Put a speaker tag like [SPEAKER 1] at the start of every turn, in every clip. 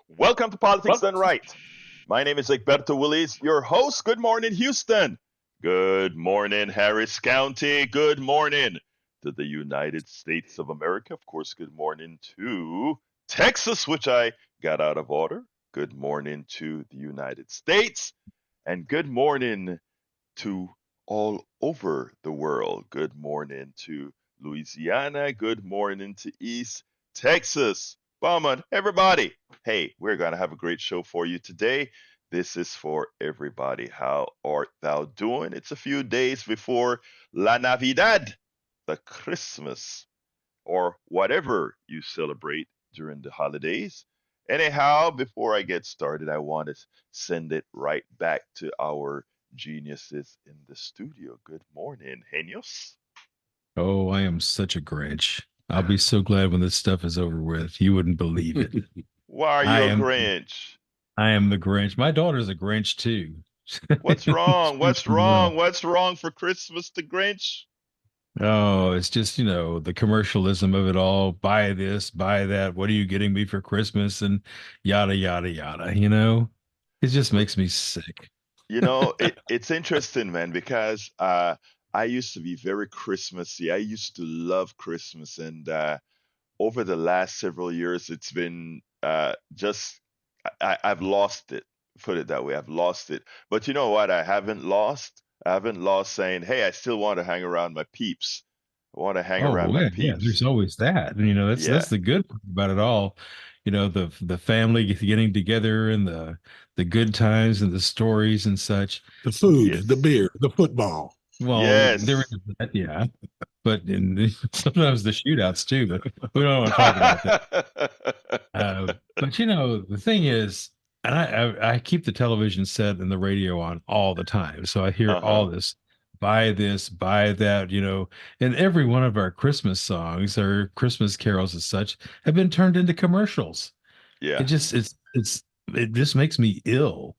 [SPEAKER 1] Welcome to Politics
[SPEAKER 2] Well,
[SPEAKER 1] Done Right. My name is Egberto Willis, your host. Good morning, Houston. Good morning, Harris County. Good morning to the United States of America. Of course, good morning to Texas, which I got out of order. Good morning to the United States. And good morning to all over the world. Good morning to Louisiana. Good morning to East Texas. Bowman, everybody. Hey, we're going to have a great show for you today. This is for everybody. How art thou doing? It's a few days before La Navidad, the Christmas, or whatever you celebrate during the holidays. Anyhow, before I get started, I want to send it right back to our geniuses in the studio. Good morning, genius.
[SPEAKER 2] oh, I am such a Grinch. I'll be so glad when this stuff is over with. You wouldn't believe it.
[SPEAKER 1] Why are
[SPEAKER 2] I
[SPEAKER 1] you a
[SPEAKER 2] am
[SPEAKER 1] Grinch?
[SPEAKER 2] I am the Grinch. My daughter's a Grinch too.
[SPEAKER 1] What's wrong?
[SPEAKER 2] She's
[SPEAKER 1] What's
[SPEAKER 2] real.
[SPEAKER 1] wrong? What's wrong for Christmas, the Grinch?
[SPEAKER 2] Oh, it's just, the commercialism of it all. Buy this, buy that. What are you getting me for Christmas? And yada, yada, yada. It just makes me sick.
[SPEAKER 1] It's interesting, man, because I used to be very Christmassy. I used to love Christmas, and over the last several years, it's been just I've lost it. Put it that way, I've lost it. But you know what? I haven't lost. I haven't lost saying, "Hey, I still want to hang around my peeps. I want to hang
[SPEAKER 2] Oh,
[SPEAKER 1] around
[SPEAKER 2] well,
[SPEAKER 1] my
[SPEAKER 2] yeah, there's
[SPEAKER 1] peeps."
[SPEAKER 2] always that. And that's
[SPEAKER 1] Yeah,
[SPEAKER 2] the good part about it all. The family getting together and the good times and the stories and such.
[SPEAKER 3] The food, the
[SPEAKER 1] yes,
[SPEAKER 3] beer, the football.
[SPEAKER 2] Well, there
[SPEAKER 1] yes.
[SPEAKER 2] is that, yeah. But sometimes the shootouts too, but we don't want to talk about that. But the thing is, and I keep the television set and the radio on all the time, so I hear
[SPEAKER 1] Uh-huh.
[SPEAKER 2] all this, buy that, and every one of our Christmas songs or Christmas carols and such have been turned into commercials. It
[SPEAKER 1] Yeah,
[SPEAKER 2] just it just makes me ill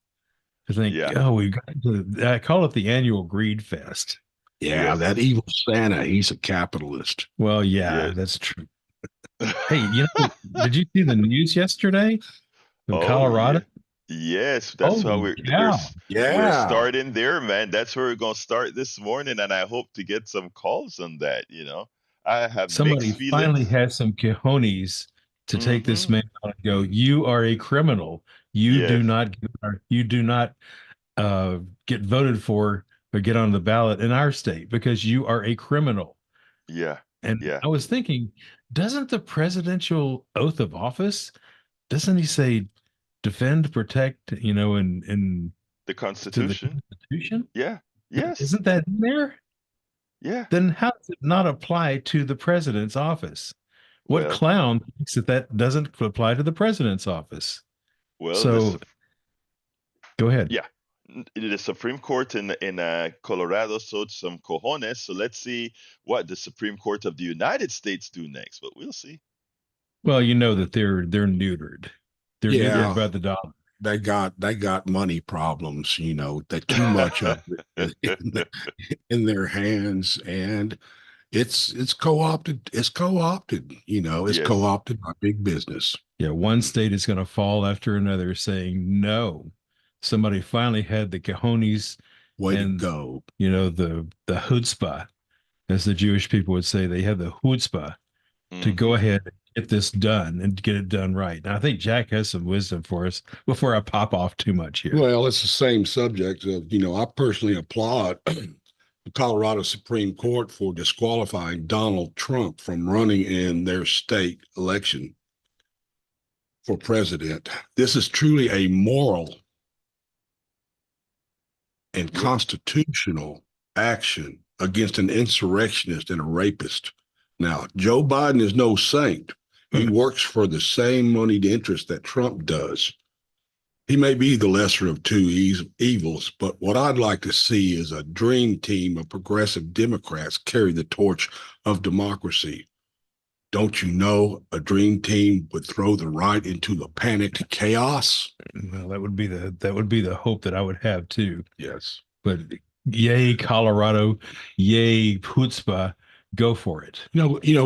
[SPEAKER 2] to think,
[SPEAKER 1] yeah,
[SPEAKER 2] oh, we've got I call it the annual greed fest.
[SPEAKER 3] Yeah, that
[SPEAKER 1] yes,
[SPEAKER 3] evil Santa, he's a capitalist.
[SPEAKER 2] Well, yeah,
[SPEAKER 1] yes.
[SPEAKER 2] that's true. Hey, did you see the news yesterday in
[SPEAKER 1] Oh
[SPEAKER 2] Colorado?
[SPEAKER 1] yeah. Yes, that's how
[SPEAKER 2] Holy cow.
[SPEAKER 1] we're
[SPEAKER 3] Yeah.
[SPEAKER 1] starting there, man. That's where we're gonna start this morning, and I hope to get some calls on that. I have mixed
[SPEAKER 2] Somebody finally
[SPEAKER 1] feelings.
[SPEAKER 2] had some cojones to take this
[SPEAKER 1] Mm-hmm.
[SPEAKER 2] man on and go, you are a criminal. You do
[SPEAKER 1] Yes.
[SPEAKER 2] not you do not uh get voted for or get on the ballot in our state because you are a criminal.
[SPEAKER 1] Yeah.
[SPEAKER 2] And
[SPEAKER 1] Yeah.
[SPEAKER 2] I was thinking, doesn't the presidential oath of office, doesn't he say defend, protect, and
[SPEAKER 1] The
[SPEAKER 2] to the
[SPEAKER 1] Constitution.
[SPEAKER 2] Constitution?
[SPEAKER 1] Yeah. Yes.
[SPEAKER 2] Isn't that in there?
[SPEAKER 1] Yeah.
[SPEAKER 2] Then how does it not apply to the president's office? What
[SPEAKER 1] Well,
[SPEAKER 2] clown thinks that doesn't apply to the president's office?
[SPEAKER 1] well,
[SPEAKER 2] So go ahead.
[SPEAKER 1] yeah. The Supreme Court in Colorado showed some cojones, so let's see what the Supreme Court of the United States do next. But we'll see.
[SPEAKER 2] Well, you know that they're neutered. They're neutered
[SPEAKER 3] Yeah.
[SPEAKER 2] by the dollar.
[SPEAKER 3] They got money problems, that too much of it in their hands. And it's co-opted. It's co-opted, it's
[SPEAKER 1] Yes.
[SPEAKER 3] co-opted by big business.
[SPEAKER 2] Yeah, one
[SPEAKER 1] Mm,
[SPEAKER 2] state is going to fall after another saying no. Somebody finally had the cojones
[SPEAKER 3] Way to
[SPEAKER 2] and
[SPEAKER 3] go.
[SPEAKER 2] the chutzpah, as the Jewish people would say, they have the chutzpah to go
[SPEAKER 1] mhm.
[SPEAKER 2] ahead and get this done and get it done right. Now, I think Jack has some wisdom for us before I pop off too much here.
[SPEAKER 3] Well, it's the same subject of, I personally applaud the Colorado Supreme Court for disqualifying Donald Trump from running in their state election for president. This is truly a moral and
[SPEAKER 1] Yeah.
[SPEAKER 3] constitutional action against an insurrectionist and a rapist. Now, Joe Biden is no saint. He works for the same moneyed interest that Trump does. He may be the lesser of two evils, but what I'd like to see is a dream team of progressive Democrats carry the torch of democracy. Don't you know a dream team would throw the right into the panicked chaos?
[SPEAKER 2] Well, that would be the hope that I would have too.
[SPEAKER 3] Yes.
[SPEAKER 2] But yay, Colorado, yay, chutzpah go for it.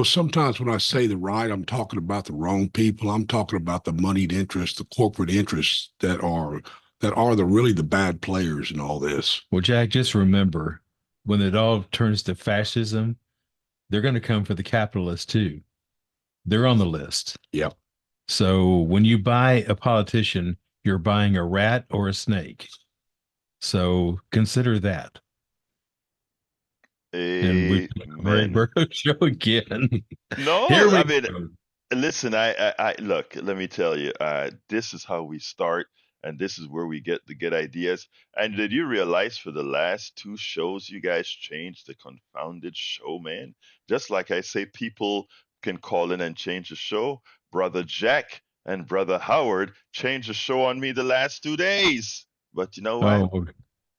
[SPEAKER 3] Sometimes when I say the right, I'm talking about the wrong people. I'm talking about the moneyed interests, the corporate interests that are really the bad players in all this.
[SPEAKER 2] Well, Jack, just remember when it all turns to fascism, they're going to come for the capitalists too. They're on the list.
[SPEAKER 3] Yep.
[SPEAKER 2] So when you buy a politician, you're buying a rat or a snake. So consider that. And we Ray
[SPEAKER 1] Amen.
[SPEAKER 2] Burrow show again. Here
[SPEAKER 1] No, I
[SPEAKER 2] we
[SPEAKER 1] mean,
[SPEAKER 2] go.
[SPEAKER 1] listen, I look, let me tell you, this is how we start, and this is where we get the good ideas. And did you realize for the last two shows, you guys changed the confounded show, man? Just like I say, people can call in and change the show. Brother Jack and Brother Howard changed the show on me the last 2 days. But you know what?
[SPEAKER 2] Oh,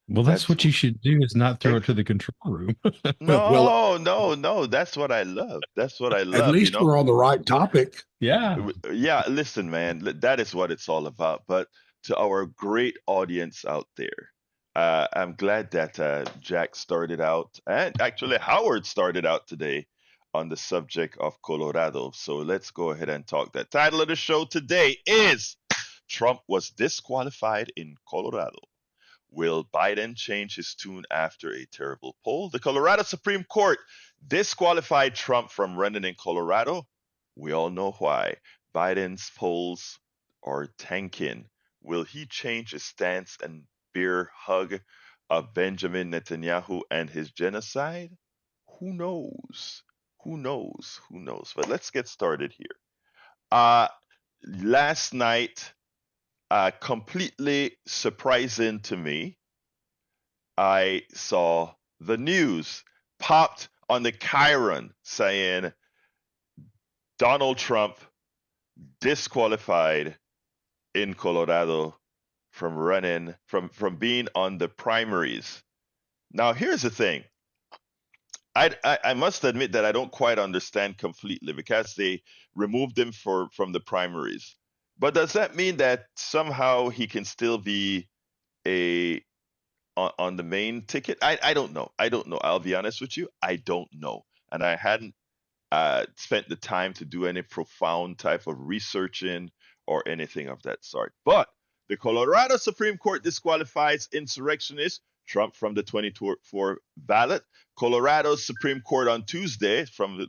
[SPEAKER 2] well, that's
[SPEAKER 1] That's
[SPEAKER 2] what you should do is not throw it to the control room.
[SPEAKER 3] Well,
[SPEAKER 1] no, no, no. That's what I love. That's what I
[SPEAKER 3] at
[SPEAKER 1] love, you
[SPEAKER 3] least
[SPEAKER 1] know?
[SPEAKER 3] we're on the right topic.
[SPEAKER 2] Yeah.
[SPEAKER 1] Yeah, listen, man, that is what it's all about. But to our great audience out there, I'm glad that Jack started out, and actually Howard started out today on the subject of Colorado. So let's go ahead and talk. The title of the show today is Trump was disqualified in Colorado. Will Biden change his tune after a terrible poll? The Colorado Supreme Court disqualified Trump from running in Colorado. We all know why. Biden's polls are tanking. Will he change his stance and bear hug of Benjamin Netanyahu and his genocide? Who knows? Who knows? Who knows? But let's get started here. Uh, Last night, completely surprising to me, I saw the news popped on the Chiron saying Donald Trump disqualified in Colorado from running from being on the primaries. Now here's the thing. I must admit that I don't quite understand completely because they removed him from the primaries. But does that mean that somehow he can still be a on the main ticket? I don't know. I don't know. I'll be honest with you. I don't know. And I hadn't spent the time to do any profound type of researching or anything of that sort. But the Colorado Supreme Court disqualifies insurrectionist Trump from the 2024 ballot. Colorado's Supreme Court on Tuesday,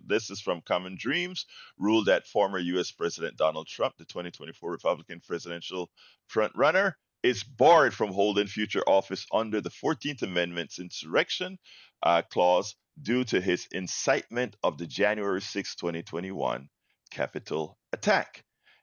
[SPEAKER 1] this is from Common Dreams, ruled that former U.S. President Donald Trump, the 2024 Republican presidential frontrunner, is barred from holding future office under the 14th Amendment's insurrection clause due to his incitement of the January 6, 2021 Capitol attack.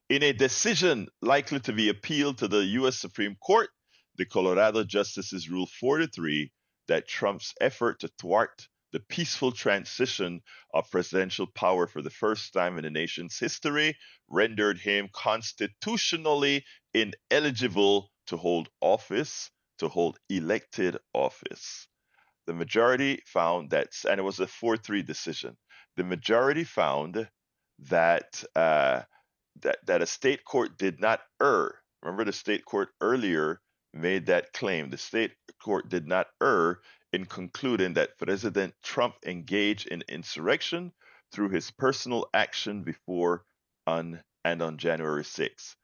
[SPEAKER 1] In a decision likely to be appealed to the U.S. Supreme Court, the Colorado justices ruled 4-3 that Trump's effort to thwart the peaceful transition of presidential power for the first time in the nation's history rendered him constitutionally ineligible to hold office, to hold elected office. The majority found that, and it was a 4-3 decision. The majority found that that a state court did not err. Remember, the state court earlier made that claim. The state court did not err in concluding that President Trump engaged in insurrection through his personal action before on January 6th.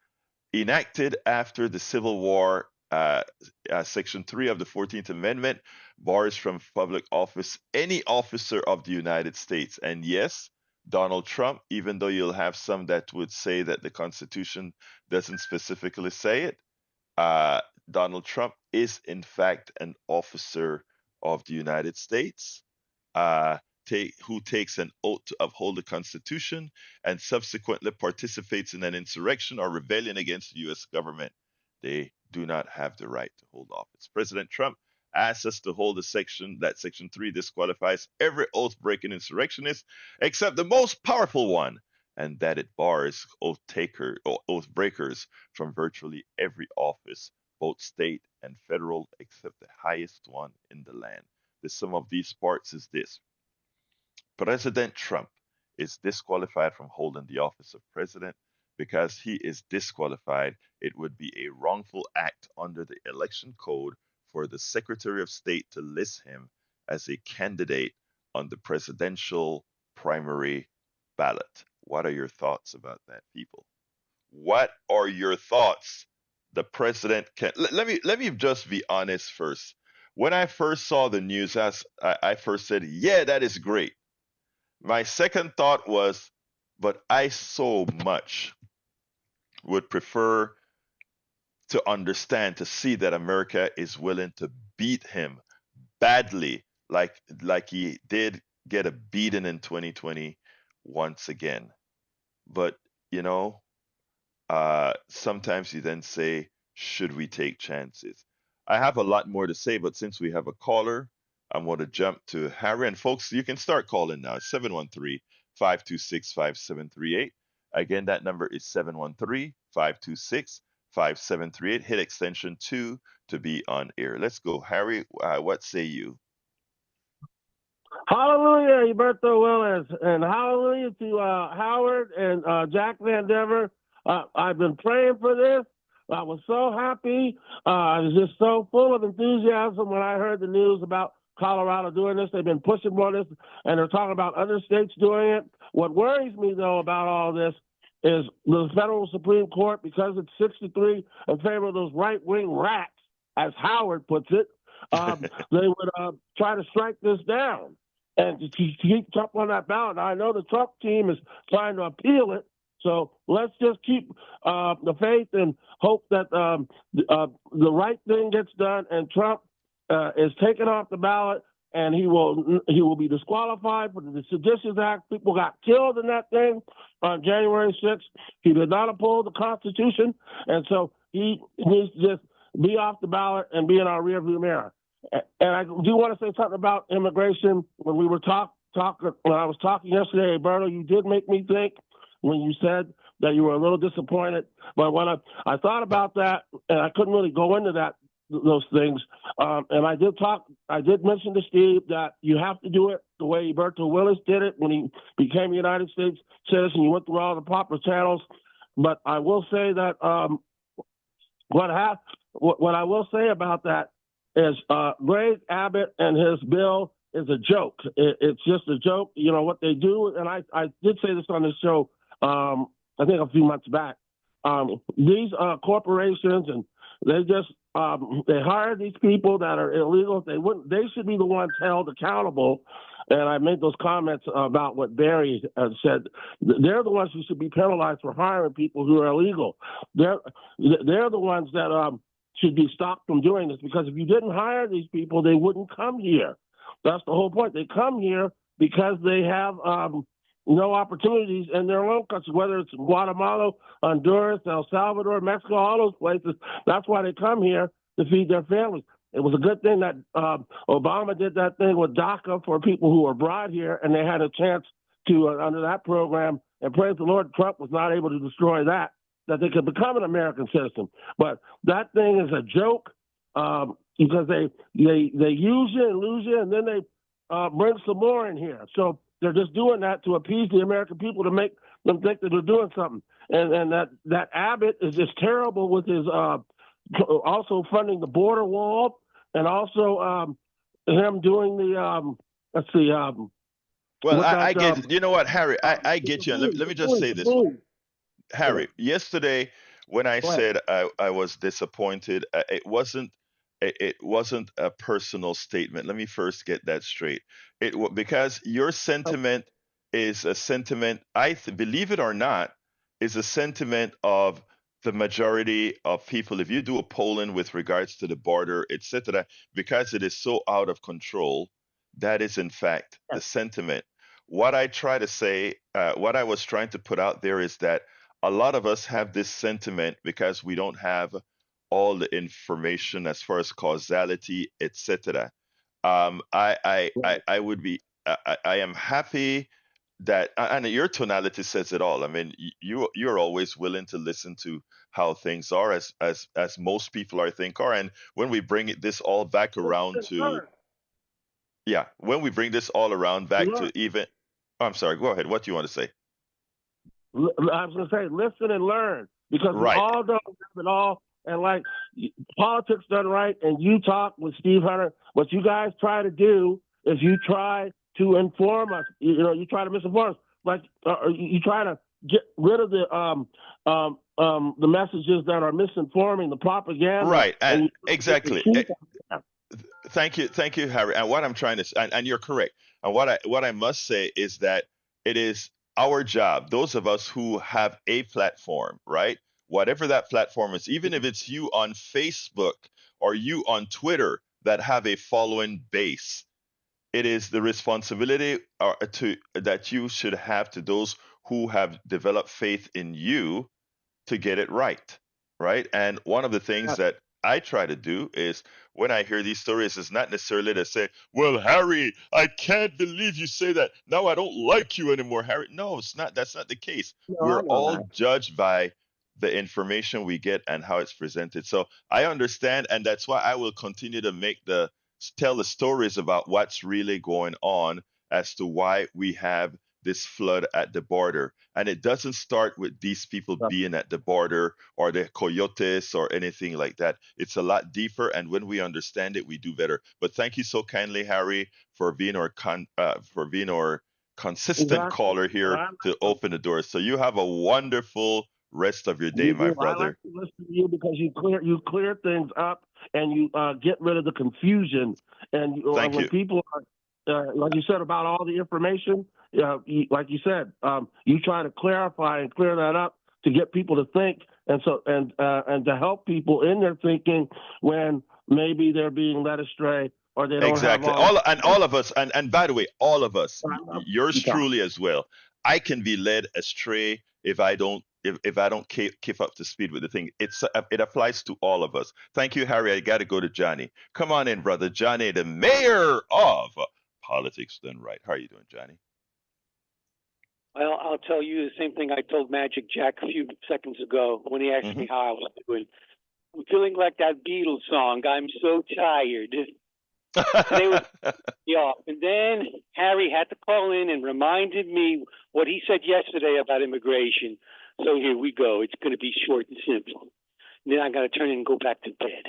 [SPEAKER 1] Enacted after the Civil War, Section 3 of the 14th Amendment bars from public office any officer of the United States. And yes, Donald Trump, even though you'll have some that would say that the Constitution doesn't specifically say it, uh, Donald Trump is in fact an officer of the United States, uh, who takes an oath to uphold the Constitution and subsequently participates in an insurrection or rebellion against the U.S. government. They do not have the right to hold office. President Trump asks us to hold a section that Section 3 disqualifies every oath breaking insurrectionist except the most powerful one, and that it bars oath breakers from virtually every office, both state and federal, except the highest one in the land. The sum of these parts is this: President Trump is disqualified from holding the office of president. Because he is disqualified, it would be a wrongful act under the election code for the Secretary of State to list him as a candidate on the presidential primary ballot. What are your thoughts about that, people? What are your thoughts? The president can. Let me just be honest first. When I first saw the news, I first said, "Yeah, that is great." My second thought was, "But I so much would prefer to understand, to see that America is willing to beat him badly, like he did get a beating in 2020 once again." But you know, sometimes you then say, should we take chances? I have a lot more to say, but since we have a caller, I'm going to jump to Harry. And folks, you can start calling now. 713-526-5738. Again, that number is 713-526-5738. Hit extension 2 to be on air. Let's go. Harry, what say you?
[SPEAKER 4] Hallelujah, Humberto Willis, and hallelujah to Howard and Jack Van Dever. I've been praying for this. I was so happy. I was just so full of enthusiasm when I heard the news about Colorado doing this. They've been pushing for this, and they're talking about other states doing it. What worries me, though, about all this is the federal Supreme Court, because it's 63 in favor of those right-wing rats, as Howard puts it, they would try to strike this down and to keep Trump on that ballot. Now, I know the Trump team is trying to appeal it, so let's just keep the faith and hope that the right thing gets done and Trump is taken off the ballot, and he will be disqualified for the Seditions Act. People got killed in that thing on January 6th. He did not uphold the Constitution, and so he needs to just be off the ballot and be in our rearview mirror. And I do want to say something about immigration. When we were when I was talking yesterday, Alberto, you did make me think when you said that you were a little disappointed. But when I thought about that, and I couldn't really go into those things. And I did mention to Steve that you have to do it the way Alberto Willis did it when he became a United States citizen. You went through all the proper channels. But I will say that what I will say about that is Greg Abbott and his bill is a joke. It's just a joke. You know what they do, and I did say this on the show, I think a few months back. These corporations, and they just they hire these people that are illegal. They should be the ones held accountable. And I made those comments about what Barry said. They're the ones who should be penalized for hiring people who are illegal. They're the ones that should be stopped from doing this, because if you didn't hire these people, they wouldn't come here. That's the whole point. They come here because they have no opportunities in their own country, whether it's Guatemala, Honduras, El Salvador, Mexico, all those places. That's why they come here, to feed their families. It was a good thing that Obama did that thing with DACA for people who were brought here, and they had a chance to, under that program, and praise the Lord, Trump was not able to destroy that they could become an American citizen. But that thing is a joke because they use you and lose you, and then they bring some more in here. So they're just doing that to appease the American people, to make them think that they're doing something. And that Abbott is just terrible with his also funding the border wall, and also him doing the
[SPEAKER 1] well, I get, you know what, Harry, I get you. Let me just say this. Harry, yesterday when I said I was disappointed, it wasn't a personal statement. Let me first get that straight. Because your sentiment is a sentiment, believe it or not, is a sentiment of the majority of people. If you do a polling with regards to the border, etc., because it is so out of control, that is in fact the sentiment. What I try to say, what I was trying to put out there is that a lot of us have this sentiment because we don't have all the information as far as causality, etc. I would be, I am happy that, and your tonality says it all. I mean, you're always willing to listen to how things are, as most people I think are. And when we bring this all back around to, yeah, when we bring this all around back to even, I'm sorry, go ahead. What do you want to say?
[SPEAKER 4] I was going to say, listen and learn, because we all don't have it all. And like politics done right, and you talk with Steve Hunter, what you guys try to do is you try to inform us. You try to misinform us, like you try to get rid of the messages that are misinforming, the propaganda.
[SPEAKER 1] Right, and
[SPEAKER 4] And
[SPEAKER 1] exactly. Thank you, Harry. And what I'm trying to, and you're correct. And what I must say is that it is our job, those of us who have a platform, right? Whatever that platform is, even if it's you on Facebook or you on Twitter that have a following base, it is the responsibility that you should have to those who have developed faith in you to get it right, right? And one of the things that I try to do is when I hear these stories is not necessarily to say, well, Harry, I can't believe you say that. Now I don't like you anymore, Harry. No, it's not. That's not the case.
[SPEAKER 4] No, I
[SPEAKER 1] We're
[SPEAKER 4] know
[SPEAKER 1] all
[SPEAKER 4] that.
[SPEAKER 1] judged by the information we get and how it's presented. So I understand, and that's why I will continue to tell the stories about what's really going on as to why we have this flood at the border. And it doesn't start with these people being at the border or the coyotes or anything like that. It's a lot deeper. And when we understand it, we do better. But thank you so kindly, Harry, for being our consistent
[SPEAKER 4] Exactly.
[SPEAKER 1] caller here to open the door. So you have a wonderful rest of your day,
[SPEAKER 4] You
[SPEAKER 1] my
[SPEAKER 4] do. I like
[SPEAKER 1] brother.
[SPEAKER 4] to listen to you because you clear things up and you get rid of the confusion. And
[SPEAKER 1] Thank
[SPEAKER 4] when
[SPEAKER 1] you.
[SPEAKER 4] people are, like you said, about all the information, like you said, you try to clarify and clear that up to get people to think, and to help people in their thinking when maybe they're being led astray or they don't have
[SPEAKER 1] Exactly. All of us, and by the way, all of us, yours truly as well. I can be led astray if I don't keep up to speed with the thing. It applies to all of us. Thank you, Harry. I got to go to Johnny. Come on in, brother Johnny, the mayor of Politics Done Right. How are you doing, Johnny?
[SPEAKER 5] Well, I'll tell you the same thing I told Magic Jack a few seconds ago when he asked me how I was doing. I'm feeling like that Beatles song, I'm so tired. Today was off. And then Harry had to call in and reminded me what he said yesterday about immigration. So here we go. It's going to be short and simple. And then I got to turn in and go back to bed.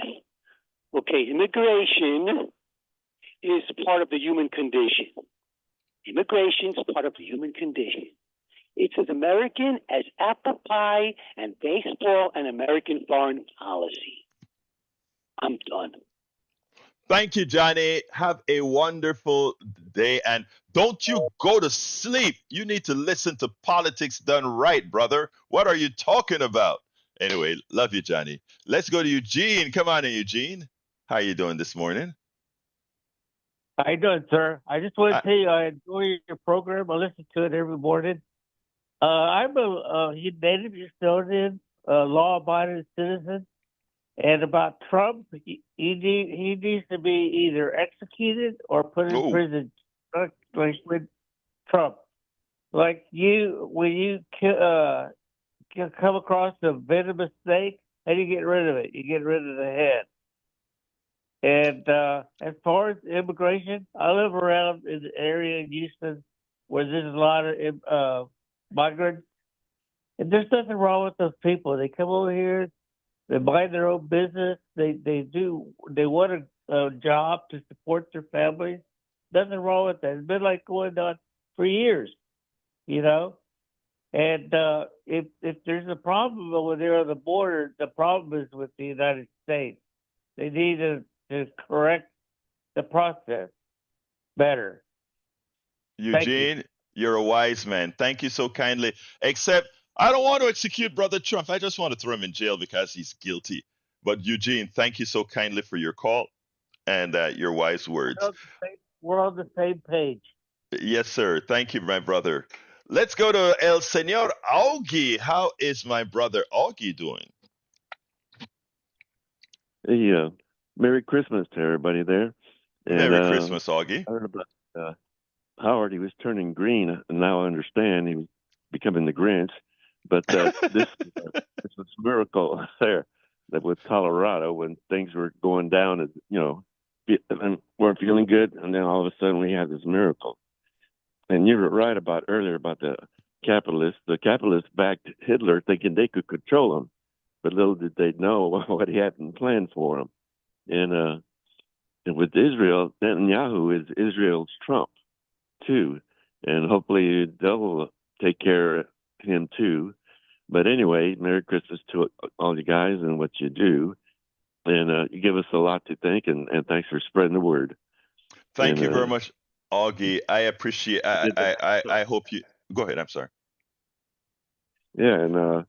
[SPEAKER 5] Okay, immigration is part of the human condition. Immigration is part of the human condition. It's as American as apple pie and baseball and American foreign policy. I'm done.
[SPEAKER 1] Thank you, Johnny. Have a wonderful day. And don't you go to sleep. You need to listen to Politics Done Right, brother. What are you talking about? Anyway, love you, Johnny. Let's go to Eugene. Come on in, Eugene. How are you doing this morning?
[SPEAKER 6] How you doing, sir? I just want to tell you I enjoy your program. I listen to it every morning. I'm a native Houstonian, law-abiding citizen. And about Trump, he needs to be either executed or put in prison, like with Trump. Like when you come across a venomous snake, how do you get rid of it? You get rid of the head. And as far as immigration, I live around in the area in Houston where there's a lot of migrants. And there's nothing wrong with those people. They come over here, they mind their own business. They want a job to support their families. Nothing wrong with that. It's been like going on for years, you know. And if there's a problem over there on the border, the problem is with the United States. They need to correct the process better.
[SPEAKER 1] Eugene, you're a wise man. Thank you so kindly. Except I don't want to execute Brother Trump. I just want to throw him in jail because he's guilty. But Eugene, thank you so kindly for your call and your wise words.
[SPEAKER 6] We're on the same page.
[SPEAKER 1] Yes, sir. Thank you, my brother. Let's go to El Señor Augie. How is my brother Augie doing?
[SPEAKER 7] Hey, Merry Christmas to everybody there. And,
[SPEAKER 1] Merry Christmas, Augie.
[SPEAKER 7] I heard about Howard. He was turning green, and now I understand he was becoming the Grinch. But this was a miracle there that with Colorado when things were going down, and weren't feeling good, and then all of a sudden we had this miracle. And you were right about earlier about the capitalists. The capitalists backed Hitler thinking they could control him, but little did they know what he had in plan for them. And with Israel, Netanyahu is Israel's Trump. too, and hopefully they'll take care of him too. But anyway, Merry Christmas to all you guys and what you do, and you give us a lot to think, and thanks for spreading the word.
[SPEAKER 1] Thank
[SPEAKER 7] And
[SPEAKER 1] you very much, Augie. I appreciate. I hope you go ahead. I'm sorry.
[SPEAKER 7] yeah, and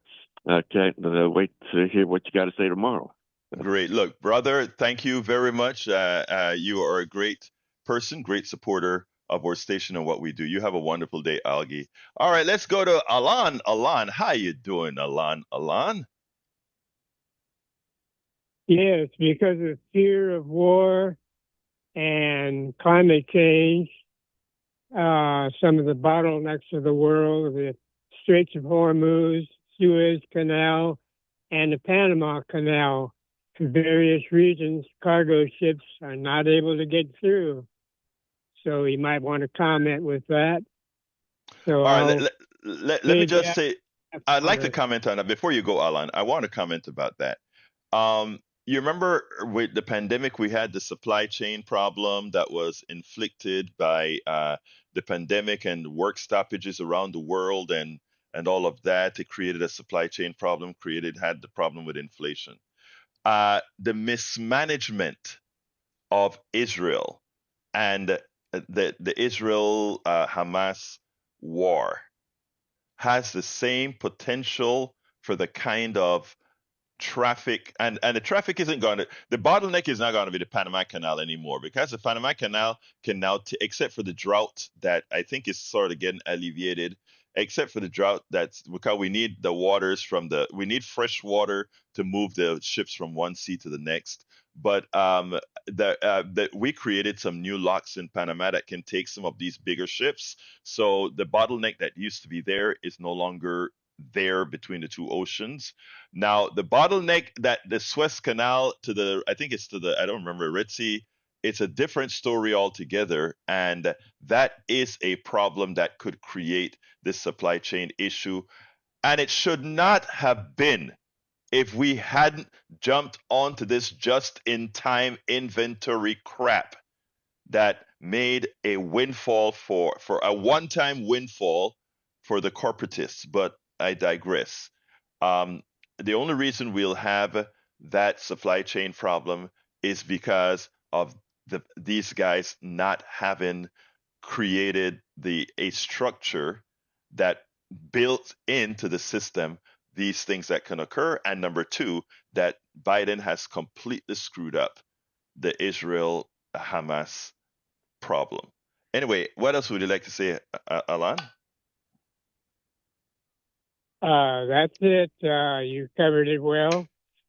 [SPEAKER 7] I can't wait to hear what you got to say tomorrow.
[SPEAKER 1] Great. Look, brother, thank you very much. You are a great person, great supporter of our station and what we do. You have a wonderful day, Augie. All right, let's go to Alan. Alan, how you doing, Alan? Alan?
[SPEAKER 8] Yes, because of fear of war and climate change, some of the bottlenecks of the world, the Straits of Hormuz, Suez Canal, and the Panama Canal, in various regions, cargo ships are not able to get through. So you might want to comment with that. So
[SPEAKER 1] All right, let me just say, I'd like to
[SPEAKER 8] it.
[SPEAKER 1] comment on that. Before you go, Alan, I want to comment about that. You remember with the pandemic, we had the supply chain problem that was inflicted by the pandemic and work stoppages around the world and all of that. It created a supply chain problem, had the problem with inflation. The mismanagement of Israel and the Israel Hamas war has the same potential for the kind of traffic, and the traffic isn't going to, the bottleneck is not going to be the Panama Canal anymore, because the Panama Canal can now except for the drought that I think is sort of getting alleviated, except for the drought, that's because we need the waters we need fresh water to move the ships from one sea to the next. But we created some new locks in Panama that can take some of these bigger ships. So the bottleneck that used to be there is no longer there between the two oceans. Now, the bottleneck that the Suez Canal to the, I think it's to the, I don't remember, Red Sea, it's a different story altogether. And that is a problem that could create this supply chain issue. And it should not have been if we hadn't jumped onto this just in time inventory crap that made a windfall for a one-time windfall for the corporatists. But I digress. The only reason we'll have that supply chain problem is because of these guys not having created a structure that built into the system these things that can occur, and number two, that Biden has completely screwed up the Israel Hamas problem. Anyway, what else would you like to say, Alan?
[SPEAKER 8] That's it. You covered it well.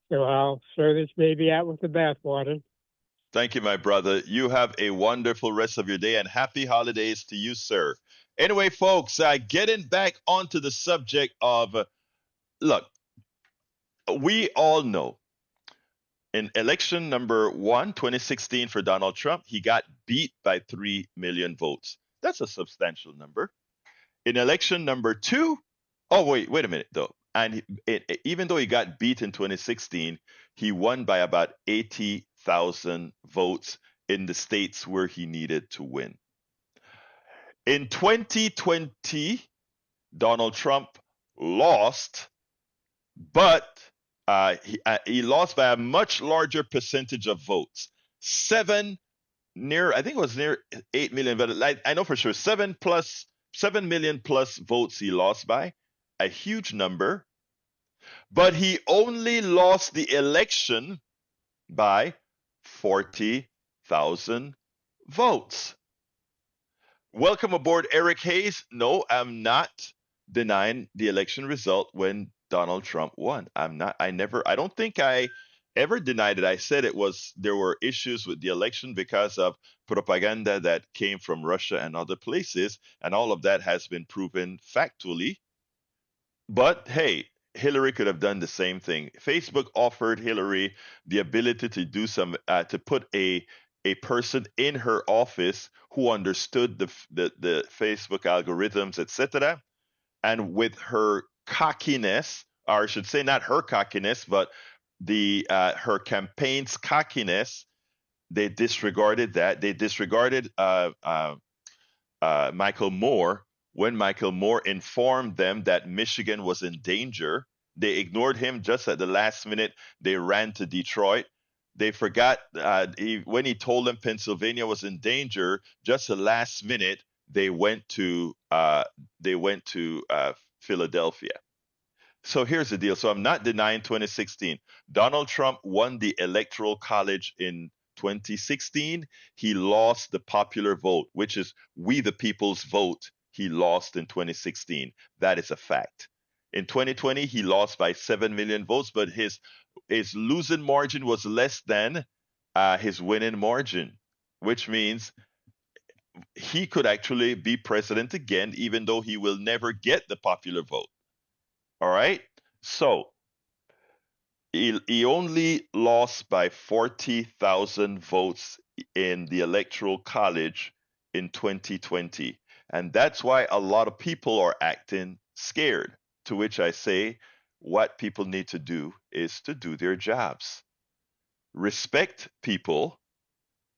[SPEAKER 8] So I'll throw this baby out with the bathwater.
[SPEAKER 1] Thank you, my brother. You have a wonderful rest of your day and happy holidays to you, sir. Anyway, folks, getting back onto the subject of, look, we all know in election number 2016 for Donald Trump, he got beat by 3 million votes. That's a substantial number. In election number 2, oh, wait a minute, though. And even though he got beat in 2016, he won by about 80,000 votes in the states where he needed to win. In 2020, Donald Trump lost, but he lost by a much larger percentage of votes. I think it was near 8 million, but I know for sure 7 million plus votes he lost by, a huge number. But he only lost the election by 40,000 votes. Welcome aboard, Eric Hayes. No, I'm not denying the election result when Donald Trump won. I don't think I ever denied it. I said there were issues with the election because of propaganda that came from Russia and other places, and all of that has been proven factually. But hey, Hillary could have done the same thing. Facebook offered Hillary the ability to do to put a person in her office who understood the Facebook algorithms, etc. And with her cockiness, or I should say, not her cockiness, but her campaign's cockiness, they disregarded that. They disregarded Michael Moore, when Michael Moore informed them that Michigan was in danger, they ignored him just at the last minute. They ran to Detroit. They forgot when he told them Pennsylvania was in danger. Just the last minute, they went to Philadelphia. So here's the deal. So I'm not denying 2016. Donald Trump won the Electoral College in 2016. He lost the popular vote, which is we the people's vote. He lost in 2016. That is a fact. In 2020, he lost by 7 million votes, but his losing margin was less than his winning margin, which means he could actually be president again, even though he will never get the popular vote. All right. So he only lost by 40,000 votes in the Electoral College in 2020. And that's why a lot of people are acting scared. To which I say, what people need to do is to do their jobs. Respect people,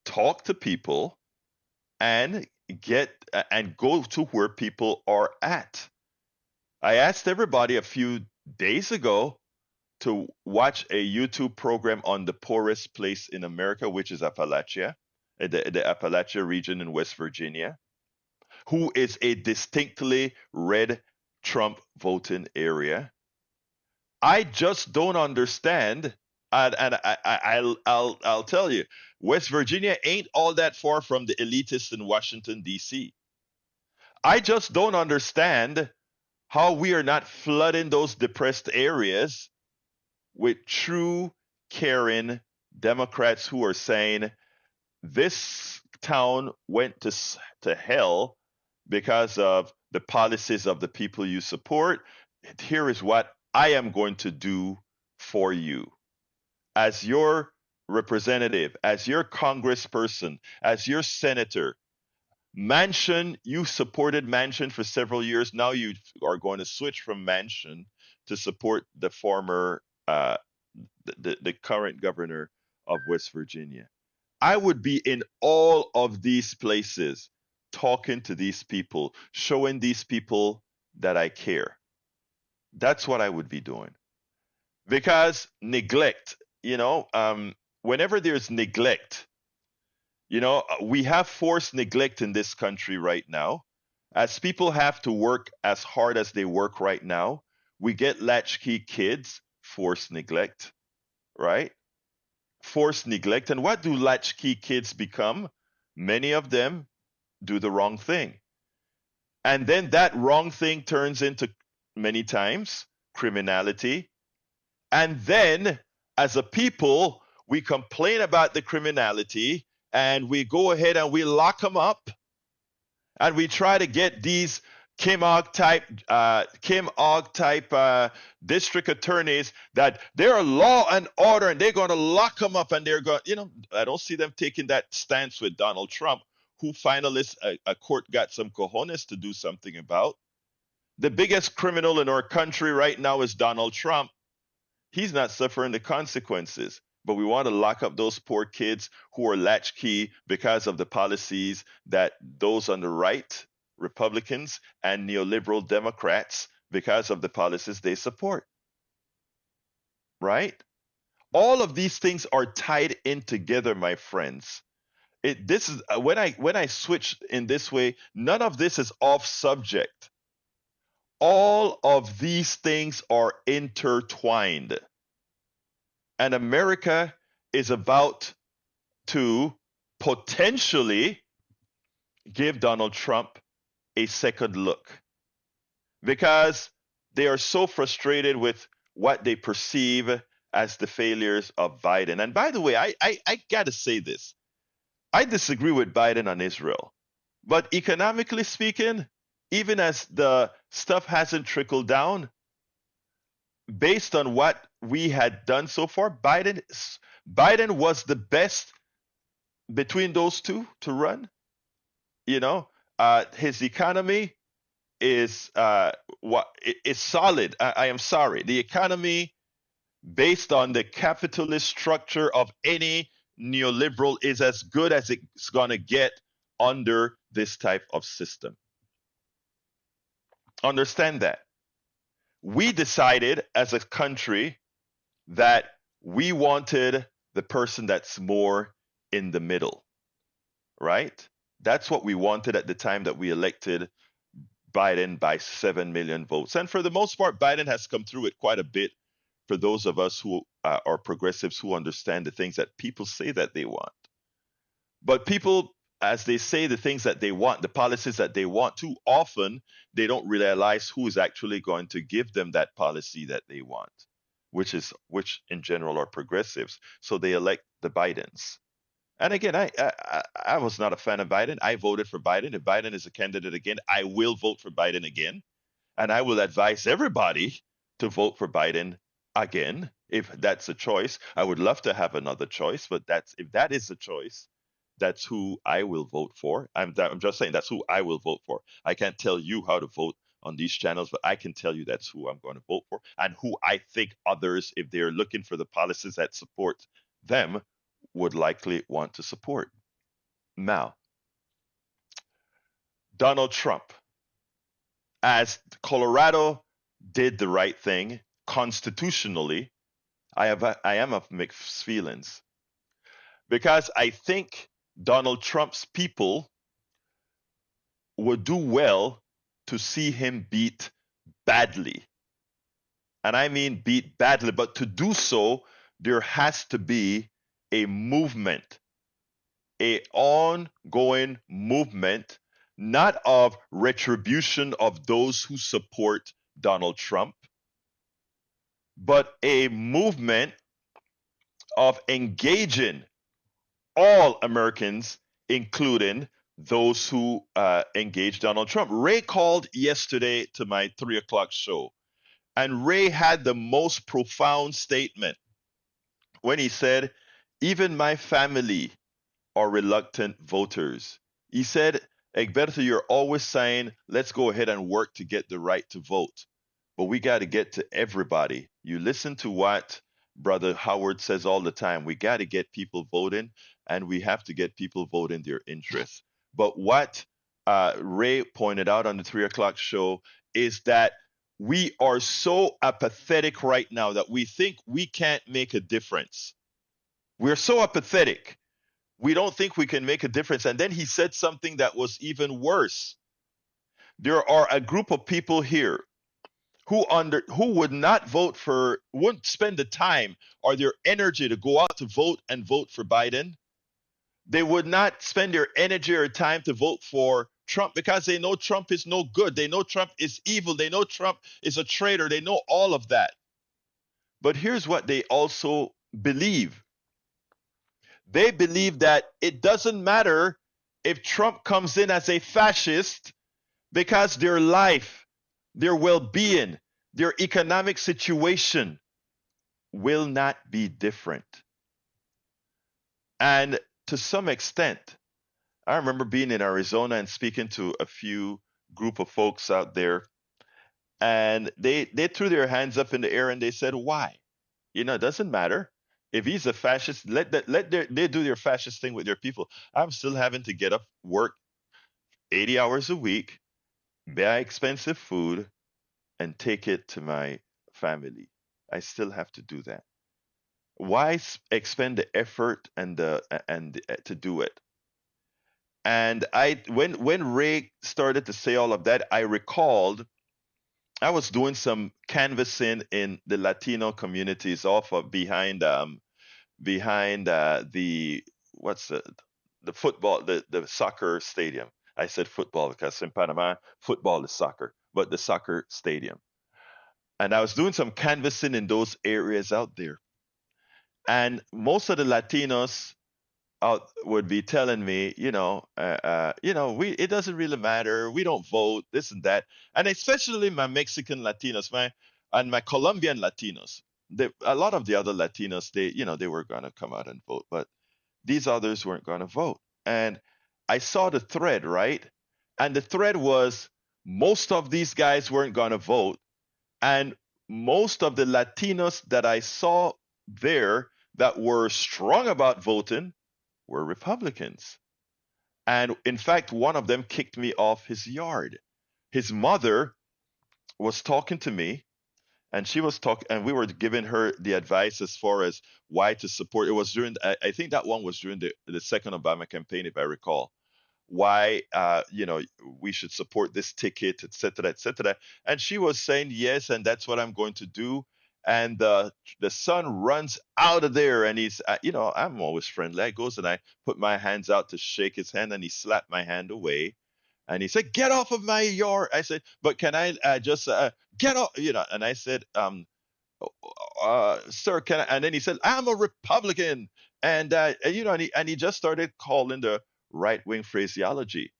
[SPEAKER 1] talk to people, and go to where people are at. I asked everybody a few days ago to watch a YouTube program on the poorest place in America, which is Appalachia, the Appalachia region in West Virginia, who is a distinctly red Trump voting area. I just don't understand, and I'll tell you, West Virginia ain't all that far from the elitists in Washington, D.C. I just don't understand how we are not flooding those depressed areas with true, caring Democrats who are saying this town went to hell because of the policies of the people you support. Here is what I am going to do for you. As your representative, as your congressperson, as your senator, Manchin, you supported Manchin for several years. Now you are going to switch from Manchin to support the former, the current governor of West Virginia. I would be in all of these places talking to these people, showing these people that I care. That's what I would be doing. Because neglect, whenever there's neglect, we have forced neglect in this country right now. As people have to work as hard as they work right now, we get latchkey kids, forced neglect, right? Forced neglect. And what do latchkey kids become? Many of them do the wrong thing. And then that wrong thing turns into, many times, criminality. And then, as a people, we complain about the criminality and we go ahead and we lock them up, and we try to get these Kim Og type district attorneys that they're law and order, and they're going to lock them up, and they're going. I don't see them taking that stance with Donald Trump, who finally a court got some cojones to do something about. The biggest criminal in our country right now is Donald Trump. He's not suffering the consequences. But we want to lock up those poor kids who are latchkey because of the policies that those on the right, Republicans, and neoliberal Democrats, because of the policies they support. Right? All of these things are tied in together, my friends. This is when I switch in this way, none of this is off subject. All of these things are intertwined. And America is about to potentially give Donald Trump a second look, because they are so frustrated with what they perceive as the failures of Biden. And by the way, I got to say this. I disagree with Biden on Israel. But economically speaking, even as the stuff hasn't trickled down, based on what we had done so far, Biden was the best between those two to run. His economy is solid. I am sorry. The economy, based on the capitalist structure of any neoliberal, is as good as it's going to get under this type of system. Understand that. We decided as a country that we wanted the person that's more in the middle, right? That's what we wanted at the time that we elected Biden by 7 million votes. And for the most part, Biden has come through it quite a bit for those of us who are progressives who understand the things that people say that they want. But people, as they say the things that they want, the policies that they want, too often they don't realize who is actually going to give them that policy that they want, which in general are progressives. So they elect the Bidens. And again, I was not a fan of Biden. I voted for Biden. If Biden is a candidate again, I will vote for Biden again. And I will advise everybody to vote for Biden again if that's a choice. I would love to have another choice, but if that is a choice, that's who I will vote for. I'm just saying that's who I will vote for. I can't tell you how to vote on these channels, but I can tell you that's who I'm going to vote for and who I think others, if they're looking for the policies that support them, would likely want to support. Now, Donald Trump, as Colorado did the right thing constitutionally, I am of mixed feelings because I think Donald Trump's people would do well to see him beat badly. And I mean beat badly, but to do so, there has to be a movement, an ongoing movement, not of retribution of those who support Donald Trump, but a movement of engaging all Americans, including those who engage Donald Trump. Ray called yesterday to my 3 o'clock show, and Ray had the most profound statement when he said, even my family are reluctant voters. He said, Egberto, you're always saying, let's go ahead and work to get the right to vote. But we got to get to everybody. You listen to what Brother Howard says all the time. We got to get people voting, and we have to get people voting their interests. But what Ray pointed out on the 3 o'clock show is that we are so apathetic right now that we think we can't make a difference. We're so apathetic. We don't think we can make a difference. And then he said something that was even worse. There are a group of people here who would not vote for, wouldn't spend the time or their energy to go out to vote and vote for Biden. They would not spend their energy or time to vote for Trump because they know Trump is no good. They know Trump is evil. They know Trump is a traitor. They know all of that. But here's what they also believe. They believe that it doesn't matter if Trump comes in as a fascist because their life, their well-being, their economic situation will not be different. And to some extent, I remember being in Arizona and speaking to a few group of folks out there, and they threw their hands up in the air and they said, why? It doesn't matter. If he's a fascist, they do their fascist thing with their people. I'm still having to get up, work 80 hours a week, buy expensive food, and take it to my family. I still have to do that. Why expend the effort and to do it? And when Ray started to say all of that, I recalled I was doing some canvassing in the Latino communities behind the football, the soccer stadium. I said football because in Panama football is soccer, but the soccer stadium. And I was doing some canvassing in those areas out there, and most of the Latinos out would be telling me, it doesn't really matter. We don't vote, this and that. And especially my Mexican Latinos, my Colombian Latinos. A lot of the other Latinos, they were going to come out and vote, but these others weren't going to vote. And I saw the thread, right? And the thread was most of these guys weren't going to vote. And most of the Latinos that I saw there that were strong about voting were Republicans. And in fact, one of them kicked me off his yard. His mother was talking to me, and she was talking, and we were giving her the advice as far as why to support. It was during, I think that one was during the second Obama campaign, if I recall. Why, we should support this ticket, etc., etc. And she was saying yes, and that's what I'm going to do. And the son runs out of there, and he's, I'm always friendly. I goes and I put my hands out to shake his hand, and he slapped my hand away. And he said, "Get off of my yard." I said, "But can I just get off?" And I said, "Sir, can I?" And then he said, "I'm a Republican," and and he just started calling the right wing phraseology.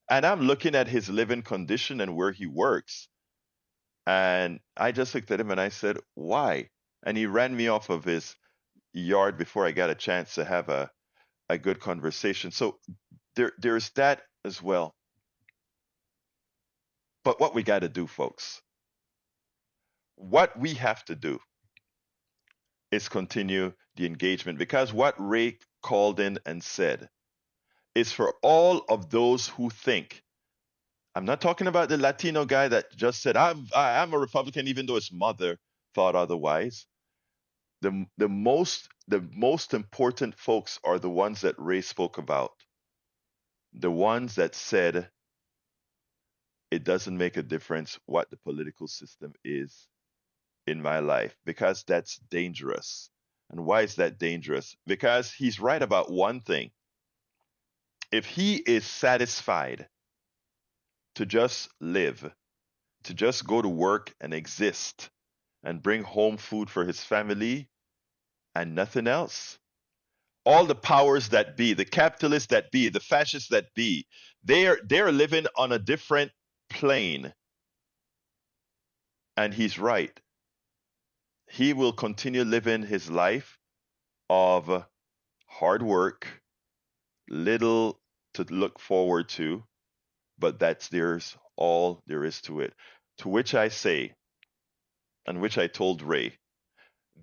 [SPEAKER 1] And I'm looking at his living condition and where he works, and I just looked at him and I said, "Why?" And he ran me off of his yard before I got a chance to have a good conversation. So there's that as well. But what we got to do, folks, what we have to do is continue the engagement, because what Ray called in and said is for all of those who think. I'm not talking about the Latino guy that just said, I'm a Republican, even though his mother thought otherwise. The most important folks are the ones that Ray spoke about. The ones that said it doesn't make a difference what the political system is in my life, because that's dangerous. And why is that dangerous? Because he's right about one thing. If he is satisfied to just live, to just go to work and exist and bring home food for his family and nothing else, all the powers that be, the capitalists that be, the fascists that be, they're living on a different plane. And he's right. He will continue living his life of hard work, little to look forward to, but there's all there is to it. To which I say, and which I told Ray,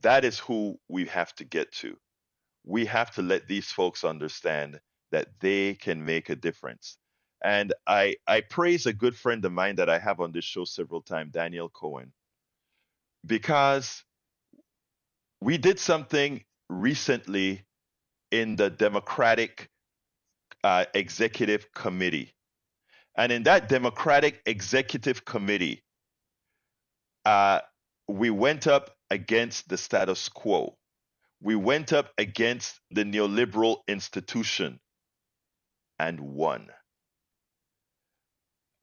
[SPEAKER 1] that is who we have to get to. We have to let these folks understand that they can make a difference. And I praise a good friend of mine that I have on this show several times, Daniel Cohen, because we did something recently in the Democratic Executive Committee. And in that Democratic Executive Committee, uh, we went up against the status quo. We went up against the neoliberal institution and won.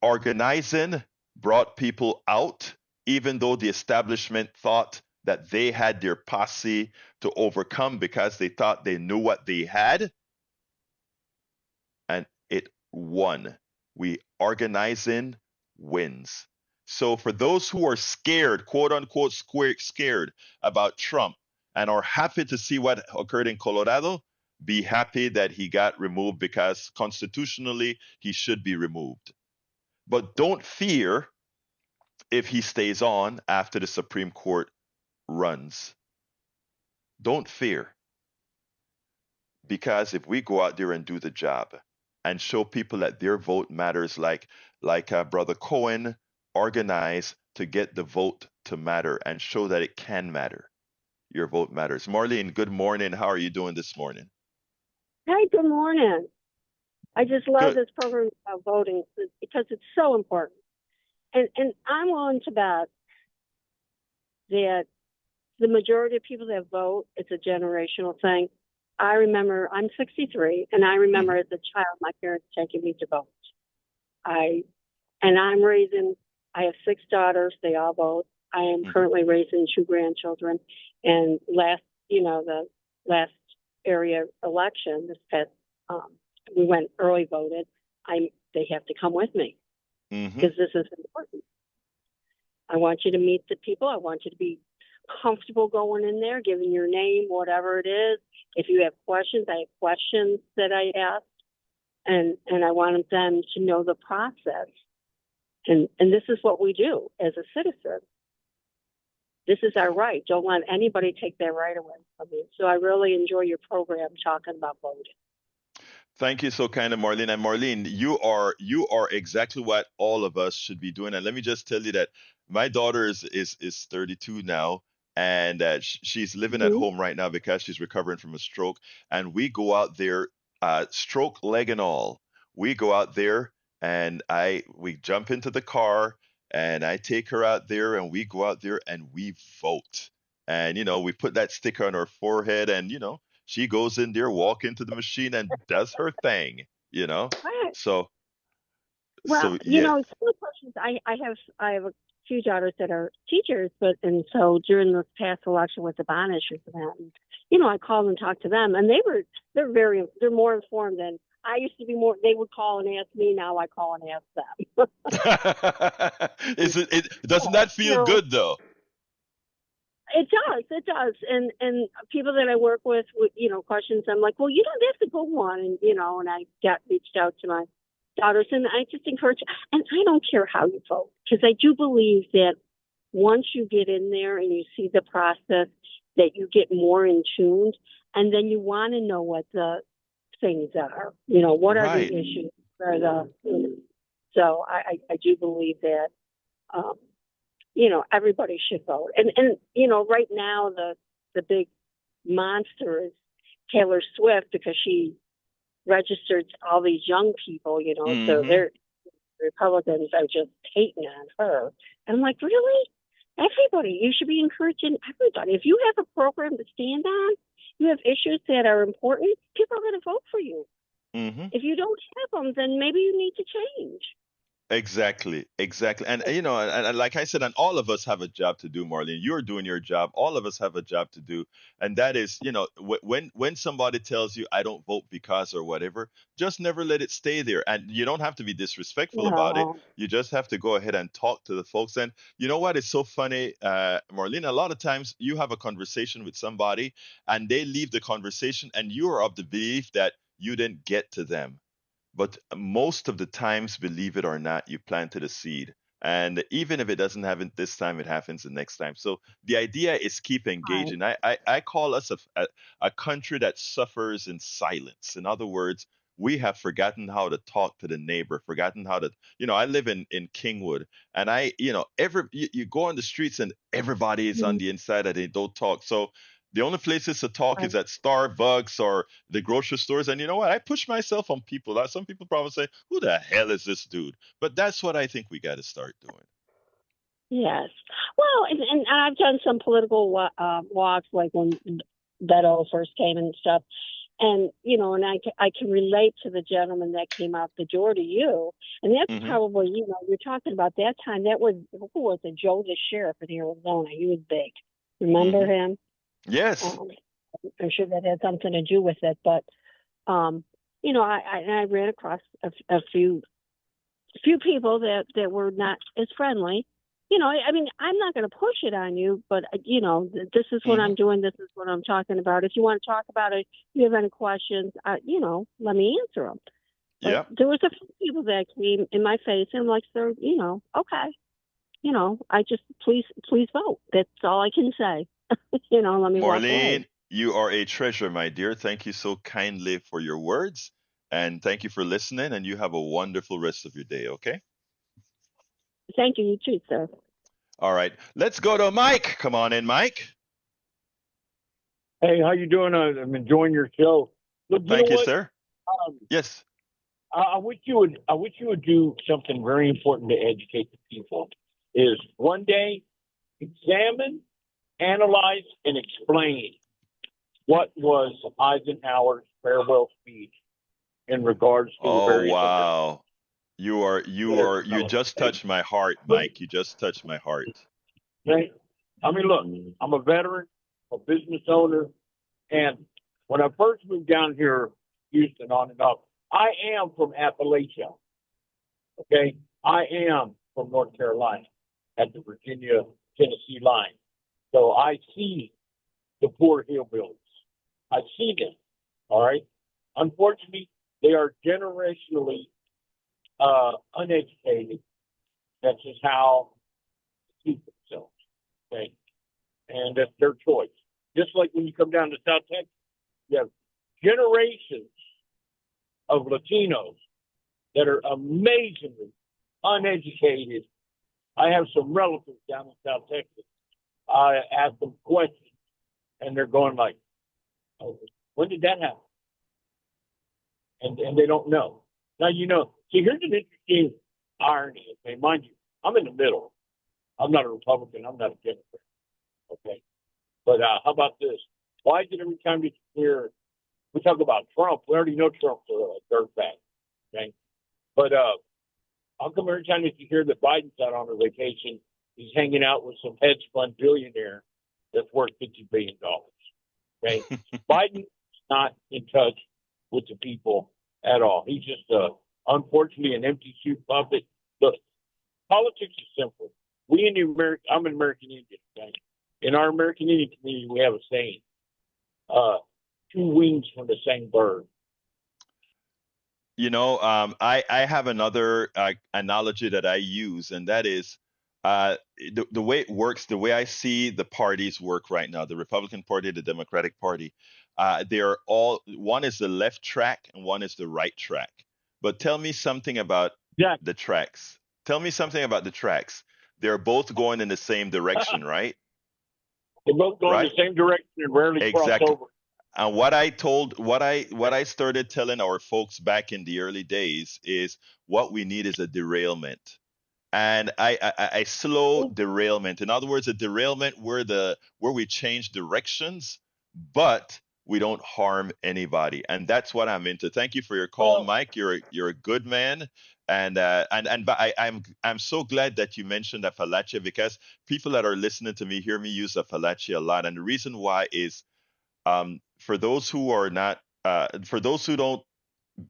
[SPEAKER 1] Organizing brought people out, even though the establishment thought that they had their posse to overcome because they thought they knew what they had. And it won. We organizing wins. So for those who are scared, quote unquote, scared about Trump and are happy to see what occurred in Colorado, be happy that he got removed, because constitutionally he should be removed. But don't fear if he stays on after the Supreme Court runs. Don't fear, because if we go out there and do the job and show people that their vote matters, like Brother Cohen organized to get the vote to matter and show that it can matter. Your vote matters. Marlene, good morning. How are you doing this morning?
[SPEAKER 9] Hey, good morning. I just love
[SPEAKER 1] Good.
[SPEAKER 9] this program about voting because it's so important. And I'm willing to bet that the majority of people that vote, it's a generational thing. I remember, I'm 63, and I remember as a child, my parents taking me to vote. I have 6 daughters, they all vote. I am currently raising 2 grandchildren. And the last area election, this past, we went early voted. They have to come with me because this is important. I want you to meet the people. I want you to be comfortable going in there, giving your name, whatever it is. If you have questions, I have questions that I ask, and I want them to know the process. And this is what we do as a citizen. This is our right. Don't let anybody take that right away from you. So I really enjoy your program talking about voting.
[SPEAKER 1] Thank you so kind of Marlene. And Marlene, you are exactly what all of us should be doing. And let me just tell you that my daughter is 32 now, and she's living at
[SPEAKER 9] Mhm.
[SPEAKER 1] home right now because she's recovering from a stroke. And we go out there, stroke leg and all. We go out there, and I we jump into the car, and I take her out there, and we go out there and we vote. And we put that sticker on her forehead, and she goes in there, walk into the machine, and does her thing. You know.
[SPEAKER 9] Right.
[SPEAKER 1] So
[SPEAKER 9] Well,
[SPEAKER 1] yeah.
[SPEAKER 9] some of the questions I have a few daughters that are teachers, but and so during this past election with the bond issues and that, and, I called and talked to them, and they're more informed than I used to be. More they would call and ask me. Now I call and ask them.
[SPEAKER 1] Is it doesn't
[SPEAKER 9] Yeah,
[SPEAKER 1] that feel good though?
[SPEAKER 9] it does, and people that I work with, questions. I'm like, well, you don't have to go on, and I got reached out to my daughters, and I just encourage, and I don't care how you vote, because I do believe that once you get in there and you see the process, that you get more in tuned, and then you want to know what the things are. What are the
[SPEAKER 1] Right.
[SPEAKER 9] issues? Or so I do believe that. Um, everybody should vote. And right now the big monster is Taylor Swift, because she registered all these young people, so
[SPEAKER 1] Hmm.
[SPEAKER 9] Republicans are just hating on her. And I'm like, really? Everybody, you should be encouraging everybody. If you have a program to stand on, you have issues that are important, people are going to vote for you.
[SPEAKER 1] Hmm.
[SPEAKER 9] If you don't have them, then maybe you need to change.
[SPEAKER 1] Exactly, exactly. And and like I said, and all of us have a job to do, Marlene. You're doing your job. All of us have a job to do. And that is, when somebody tells you I don't vote because or whatever, just never let it stay there. And you don't have to be disrespectful about it.
[SPEAKER 9] No.
[SPEAKER 1] You just have to go ahead and talk to the folks. And you know what? It's so funny, Marlene, a lot of times you have a conversation with somebody and they leave the conversation and you are of the belief that you didn't get to them, but most of the times, believe it or not, you planted a seed. And even if it doesn't happen this time, it happens the next time. So the idea is keep
[SPEAKER 9] Right.
[SPEAKER 1] engaging. I call us a country that suffers in silence. In other words, we have forgotten how to talk to the neighbor, forgotten how to, I live in Kingwood, and you go on the streets and everybody is on
[SPEAKER 9] Mhm.
[SPEAKER 1] the inside and they don't talk. So the only places to talk
[SPEAKER 9] Right.
[SPEAKER 1] is at Starbucks or the grocery stores. And you know what? I push myself on people. Some people probably say, "Who the hell is this dude?" But that's what I think we got to start doing.
[SPEAKER 9] Yes. Well, and I've done some political walks, like when Beto first came and stuff. And, and I can relate to the gentleman that came out the door to you. And that's
[SPEAKER 1] Hmm.
[SPEAKER 9] probably, you're talking about that time. That was, who was it? Joe the sheriff in Arizona. He was big. Remember
[SPEAKER 1] Hmm.
[SPEAKER 9] him?
[SPEAKER 1] Yes.
[SPEAKER 9] Um, I'm sure that had something to do with it. But, um, I ran across a few people that were not as friendly. I mean, I'm not going to push it on you, but this is what
[SPEAKER 1] Hmm.
[SPEAKER 9] I'm doing. This is what I'm talking about. If you want to talk about it, if you have any questions, let me answer them. But
[SPEAKER 1] Yeah.
[SPEAKER 9] there was a few people that came in my face, and I'm like, sir, okay, I just please vote. That's all I can say. Let me walk away.
[SPEAKER 1] Marlene, you are a treasure, my dear. Thank you so kindly for your words. And thank you for listening. And you have a wonderful rest of your day, okay?
[SPEAKER 9] Thank you, you too, sir.
[SPEAKER 1] All right. Let's go to Mike. Come on in, Mike.
[SPEAKER 10] Hey, how you doing? I'm enjoying your show. Look, you know
[SPEAKER 1] Thank you,
[SPEAKER 10] what?
[SPEAKER 1] sir.
[SPEAKER 10] Um,
[SPEAKER 1] Yes.
[SPEAKER 10] I wish you would. I wish you would do something very important to educate the people. Is one day examine, analyze, and explain what was Eisenhower's farewell speech in regards to the
[SPEAKER 1] Oh,
[SPEAKER 10] various.
[SPEAKER 1] wow. You just touched my heart, Mike. You just touched my heart.
[SPEAKER 10] Okay? I mean, look, I'm a veteran, a business owner, and when I first moved down here, Houston, on and off, I am from Appalachia. Okay, I am from North Carolina at the Virginia Tennessee line, so I see the poor hillbillies. I see them. All right. Unfortunately, they are generationally uneducated. That's just how they keep themselves. Okay, and that's their choice. Just like when you come down to South Texas, you have generations of Latinos that are amazingly uneducated. I have some relatives down in South Texas. I ask them questions, and they're going like, oh, when did that happen? And they don't know. Now, see, here's an interesting irony. Okay, mind you, I'm in the middle. I'm not a Republican. I'm not a Democrat. Okay. But how about this? Why is it every time you hear, we talk about Trump, we already know Trump's a dirtbag. Okay. But how come every time that you hear that Biden's out on a vacation, he's hanging out with some hedge fund billionaire that's worth $50 billion? Okay. Biden's not in touch with the people at all. He's just, unfortunately, an empty suit puppet. Look, politics is simple. I'm an American Indian. Okay? In our American Indian community, we have a saying, two wings from the same bird.
[SPEAKER 1] I have another analogy that I use, and that is the way it works, the way I see the parties work right now, the Republican Party, the Democratic Party, they are all, one is the left track and one is the right track. But tell me something about the tracks. Tell me something about the tracks. They're both going in the same direction, right?
[SPEAKER 10] They both go in the same direction and rarely cross over.
[SPEAKER 1] And what I started telling our folks back in the early days is what we need is a derailment. And I slow derailment. In other words, a derailment where we change directions, but we don't harm anybody. And that's what I'm into. Thank you for your call, Mike. You're a good man. And I'm so glad that you mentioned Appalachia, because people that are listening to me hear me use Appalachia a lot. And the reason why is for those who don't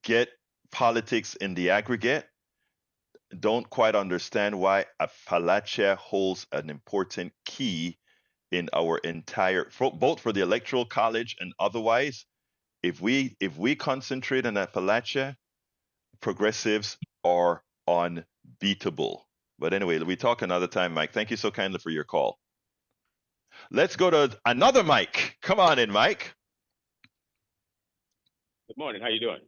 [SPEAKER 1] get politics in the aggregate, don't quite understand why Appalachia holds an important key in our entire, both for the Electoral College and otherwise. If we concentrate on Appalachia, progressives are unbeatable. But anyway, we talk another time, Mike. Thank you so kindly for your call. Let's go to another Mike. Come on in, Mike.
[SPEAKER 11] Good morning. How you doing?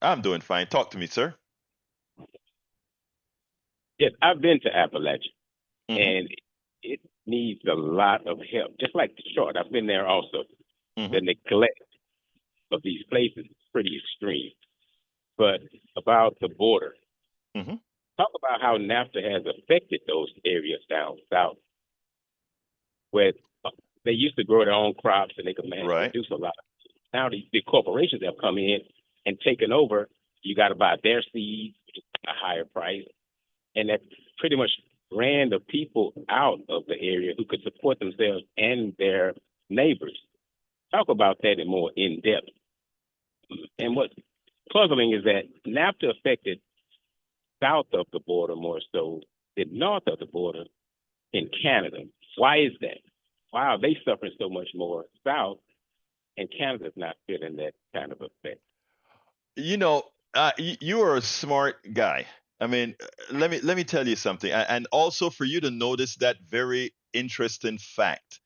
[SPEAKER 1] I'm doing fine. Talk to me, sir.
[SPEAKER 11] Yes, I've been to Appalachia, and it needs a lot of help. Just like Detroit, I've been there also. The neglect of these places is pretty extreme. But about the border, talk about how NAFTA has affected those areas down south, where they used to grow their own crops and they could produce a lot. Now these big corporations have come in and taken over. You got to buy their seeds, which is a higher price, and that pretty much ran the people out of the area who could support themselves and their neighbors. Talk about that in more in depth. And what's puzzling is that NAFTA affected south of the border more so than north of the border in Canada. Why is that? Why are they suffering so much more south, and Canada's not feeling that kind of effect?
[SPEAKER 1] You are a smart guy. I mean, let me tell you something, and also for you to notice that very interesting fact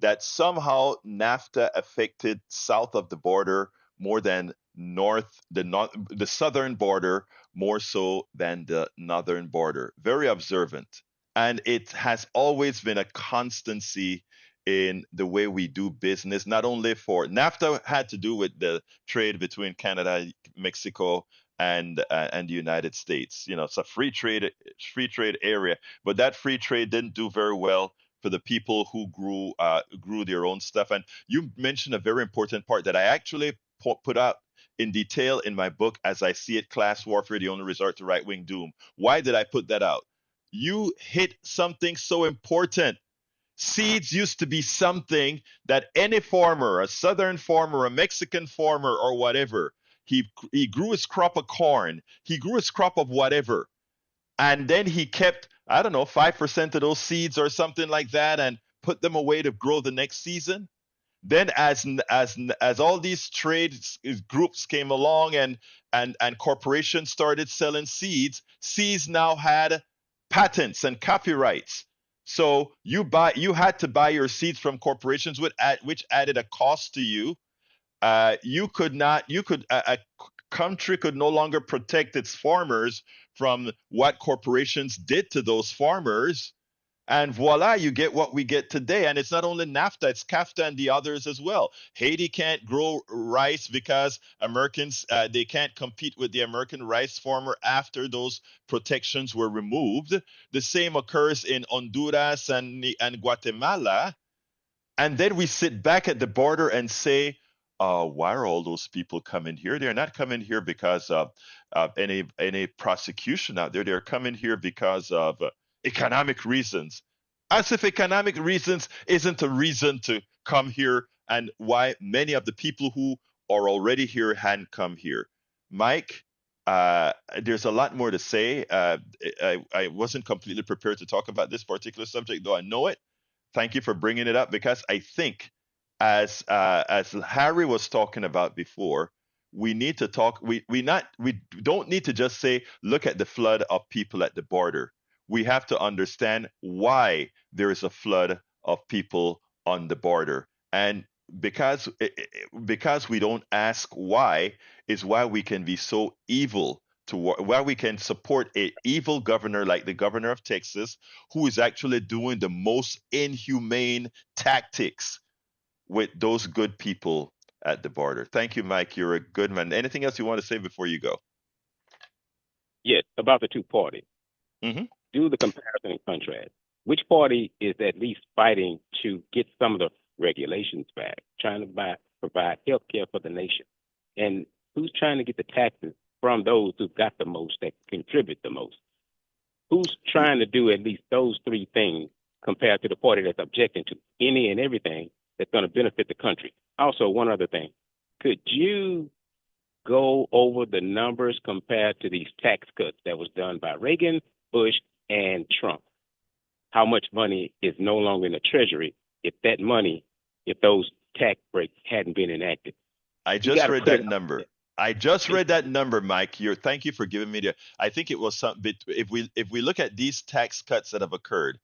[SPEAKER 1] that somehow NAFTA affected south of the border more than the southern border more so than the northern border. Very observant, and it has always been a constancy in the way we do business. Not only for NAFTA had to do with the trade between Canada, Mexico, and the United States. It's a free trade area, but that free trade didn't do very well for the people who grew their own stuff. And you mentioned a very important part that I actually put out in detail in my book, As I See It: Class Warfare, the Only Resort to Right-Wing Doom. Why did I put that out? You hit something so important. Seeds used to be something that any farmer, a southern farmer, a Mexican farmer, or whatever, he grew his crop of corn, he grew his crop of whatever, and then he kept, I don't know, 5% of those seeds or something like that, and put them away to grow the next season. Then as all these trade groups came along and corporations started selling seeds now had patents and copyrights. So you had to buy your seeds from corporations which added a cost to you. A country could no longer protect its farmers from what corporations did to those farmers. And voila, you get what we get today. And it's not only NAFTA, it's CAFTA and the others as well. Haiti can't grow rice because Americans, they can't compete with the American rice farmer after those protections were removed. The same occurs in Honduras and Guatemala. And then we sit back at the border and say, why are all those people coming here? They're not coming here because of any prosecution out there. They're coming here because of economic reasons. As if economic reasons isn't a reason to come here, and why many of the people who are already here hadn't come here. Mike, there's a lot more to say. I wasn't completely prepared to talk about this particular subject, though I know it. Thank you for bringing it up, because I think, as Harry was talking about before, we need to talk. We don't need to just say, look at the flood of people at the border. We have to understand why there is a flood of people on the border, and because we don't ask why, is why we can be so evil, to why we can support a evil governor like the governor of Texas, who is actually doing the most inhumane tactics with those good people at the border. Thank you, Mike. You're a good man. Anything else you want to say before you go?
[SPEAKER 11] Yes, about the two parties.
[SPEAKER 1] Mm-hmm.
[SPEAKER 11] Do the comparison and contrast. Which party is at least fighting to get some of the regulations back, trying to provide health care for the nation? And who's trying to get the taxes from those who've got the most, that contribute the most? Who's trying to do at least those three things compared to the party that's objecting to any and everything that's going to benefit the country? Also, one other thing. Could you go over the numbers compared to these tax cuts that was done by Reagan, Bush, and Trump? How much money is no longer in the Treasury if those tax breaks hadn't been enacted?
[SPEAKER 1] I just read that number. Mike. Thank you for giving me I think it was something. If we look at these tax cuts that have occurred,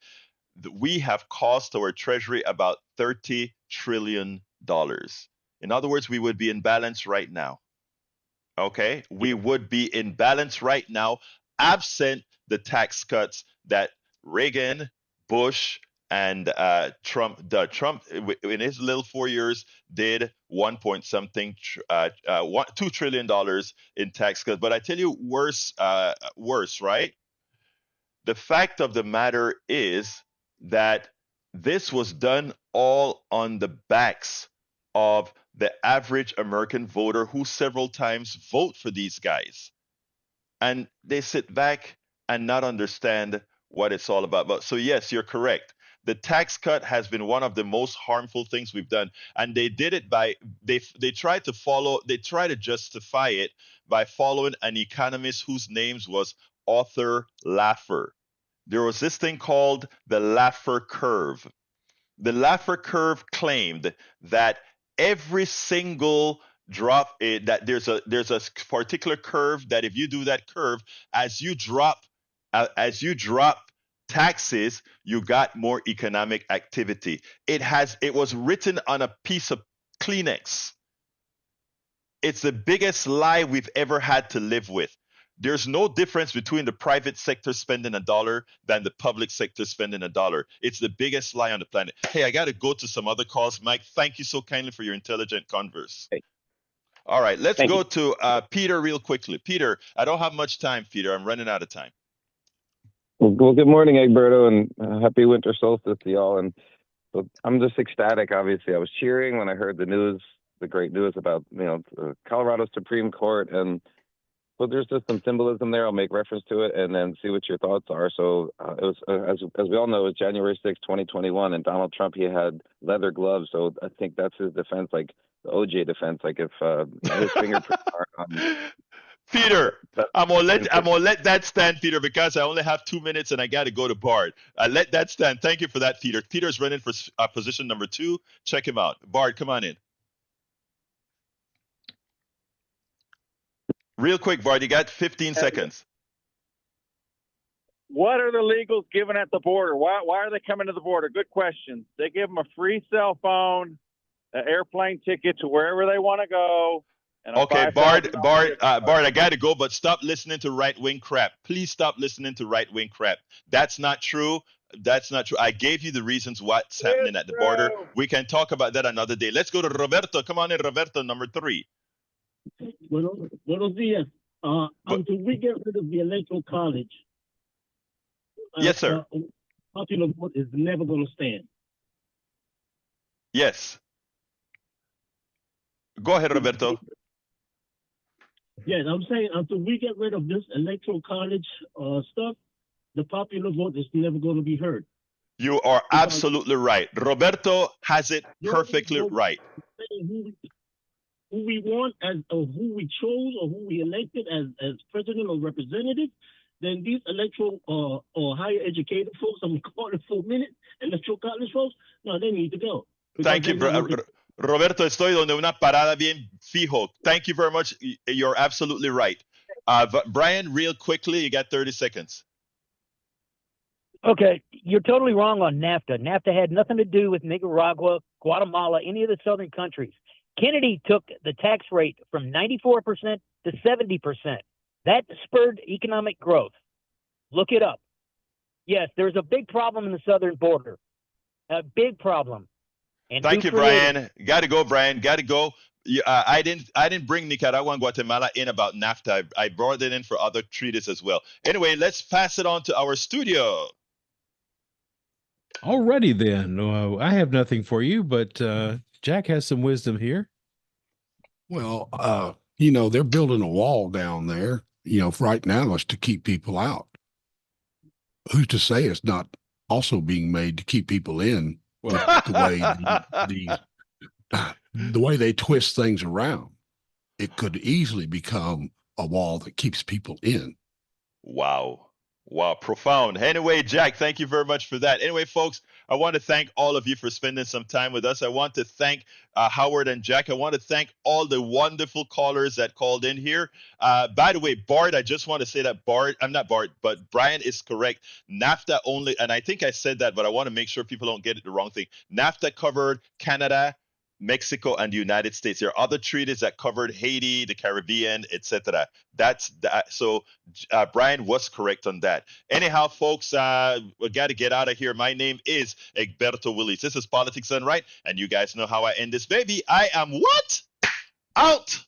[SPEAKER 1] we have cost our Treasury about $30 trillion. In other words, we would be in balance right now. Okay, we would be in balance right now, absent the tax cuts that Reagan, Bush, and Trump in his little 4 years did $2 trillion in tax cuts. But I tell you, worse, right? The fact of the matter is that this was done all on the backs of the average American voter, who several times vote for these guys. And they sit back and not understand what it's all about. But so yes, you're correct. The tax cut has been one of the most harmful things we've done. And they did it by they tried to justify it by following an economist whose name was Arthur Laffer. There was this thing called the Laffer curve. The Laffer curve claimed that every single drop, that there's a particular curve, that if you do that curve, as you drop taxes, you got more economic activity. It was written on a piece of Kleenex. It's the biggest lie we've ever had to live with. There's no difference between the private sector spending $1 than the public sector spending $1. It's the biggest lie on the planet. Hey, I got to go to some other calls. Mike, thank you so kindly for your intelligent converse.
[SPEAKER 11] Hey.
[SPEAKER 1] All right, let's go to Peter real quickly. Peter, I don't have much time, Peter. I'm running out of time.
[SPEAKER 12] Well, good morning, Egberto, and happy winter solstice to y'all. And so I'm just ecstatic, obviously. I was cheering when I heard the news, the great news about, the Colorado Supreme Court. And so there's just some symbolism there. I'll make reference to it and then see what your thoughts are. So it was, as we all know, it was January 6, 2021, and Donald Trump, he had leather gloves. So I think that's his defense, like the OJ defense, like if his fingerprints aren't on.
[SPEAKER 1] Peter, I'm gonna let that stand, Peter, because I only have 2 minutes and I got to go to Bard. Let that stand. Thank you for that, Peter. Peter's running for position number 2. Check him out. Bard, come on in. Real quick, Bard, you got 15 seconds.
[SPEAKER 10] What are the legals giving at the border? Why are they coming to the border? Good question. They give them a free cell phone, an airplane ticket to wherever they want to go.
[SPEAKER 1] Okay, Bart, I got to go, but stop listening to right-wing crap. Please stop listening to right-wing crap. That's not true. That's not true. I gave you the reasons what's happening at the border. We can talk about that another day. Let's go to Roberto. Come on in, Roberto, number 3.
[SPEAKER 13] Buenos días. Until we get rid of the electoral college,
[SPEAKER 1] yes, sir.
[SPEAKER 13] Popular vote is never going to stand.
[SPEAKER 1] Yes. Go ahead, Roberto.
[SPEAKER 13] Yes, I'm saying until we get rid of this electoral college stuff, the popular vote is never going to be heard.
[SPEAKER 1] You are absolutely right. Roberto has it perfectly right.
[SPEAKER 13] Who we want as, or who we chose, or who we elected as president or representative, then these electoral or higher educated folks, I'm calling it for a minute, electoral college folks, no, they need to go.
[SPEAKER 1] Thank you, Roberto. Estoy donde una parada bien fijo. Thank you very much. You're absolutely right. Brian, real quickly, you got 30 seconds.
[SPEAKER 14] Okay, you're totally wrong on NAFTA. NAFTA had nothing to do with Nicaragua, Guatemala, any of the southern countries. Kennedy took the tax rate from 94% to 70%. That spurred economic growth. Look it up. Yes, there's a big problem in the southern border. A big problem. And
[SPEAKER 1] thank you, Brian. Got to go, Brian. Got to go. I didn't bring Nicaragua and Guatemala in about NAFTA. I brought it in for other treaties as well. Anyway, let's pass it on to our studio.
[SPEAKER 2] Alrighty then. I have nothing for you, but Jack has some wisdom here.
[SPEAKER 3] Well, they're building a wall down there, right now it's to keep people out. Who's to say it's not also being made to keep people in with the way they twist things around? It could easily become a wall that keeps people in.
[SPEAKER 1] Wow. Wow, profound. Anyway, Jack, thank you very much for that. Anyway, folks, I want to thank all of you for spending some time with us. I want to thank Howard and Jack. I want to thank all the wonderful callers that called in here. By the way, Bart, I just want to say that I'm not Bart, but Brian is correct. NAFTA only, and I think I said that, but I want to make sure people don't get it the wrong thing. NAFTA covered Canada, Mexico, and the United States. There are other treaties that covered Haiti, the Caribbean, etc. So Brian was correct on that. Anyhow, folks, we got to get out of here. My name is Egberto Willis. This is Politics Done Right, and you guys know how I end this baby. I am what? Out.